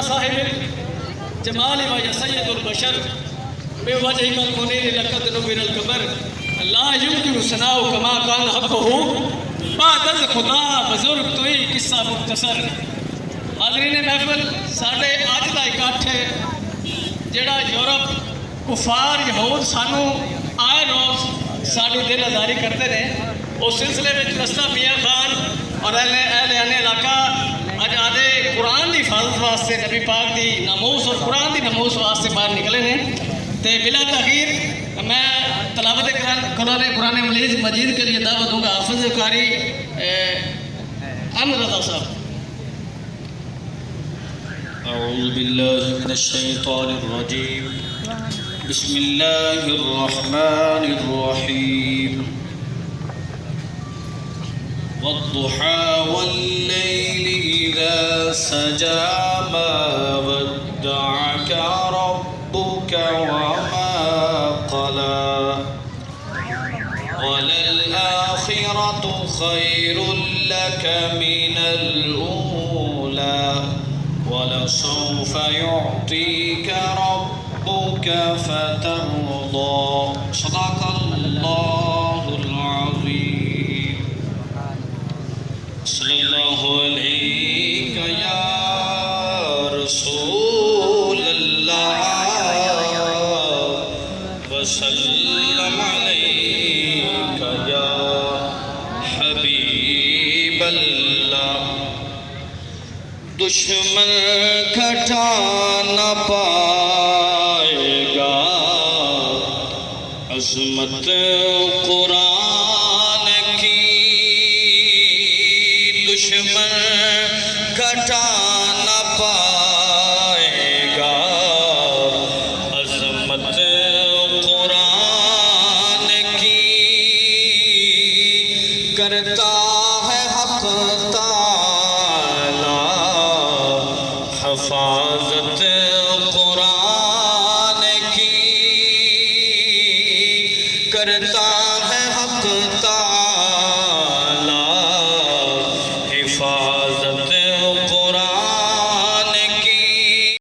साहिब जमाल व सैयदुल बशर बेवजहिकल मुनीर लक़द नुबिरल कबर ला युमकिन सनाउ कमा कान हक़हु बादल खुदा बुजुर्ग तोई किस्सा मुख्तसर। हाज़रीन महफिल, साढ़े अज का इकट्ठ है जिहड़ा यूरोप कुफार यहूद सानू आए रोज़ साड़ी दिल आजारी करते हैं, उस सिलसिले में रस्ता मियाँ खान और अहले इलाका अज आदे कुरान की हिफाजत वास्ते नबी पाक की नमूस और कुरान की नमूस वास्ते बाहर निकले हैं। तो बिला तखीर मैं तलावत कुरान मजीद के लिए दावत दूँगा हाफिज़ कारी अहमद रज़ा साहब। अऊज़ु बिल्लाहि मिनश शैतानिर रजीम। बिस्मिल्लाहिर रहमानिर रहीम। वद्दुहा वल्लैलि इज़ा सजा मा वद्दअका रब्बुका वमा क़ला वलल-आखिरतु खैरुल लका मिनल ऊला वलसौफ़ युअतीका रब्बुका फतर्दा। सदक़ल्लाहुल अज़ीम। सल्लल्लाहु अलैका या रसूलल्लाह वसल्लम अलैका या हबीबल्लाह। दुश्मन घटा न पाएगा अज़मत कुरान की। दुश्मन घटा न पाएगा अज़मत कुरान की। करता है हक़ ताला हिफाज़त कुरान की। करता है हक़ ताला हिफाज़त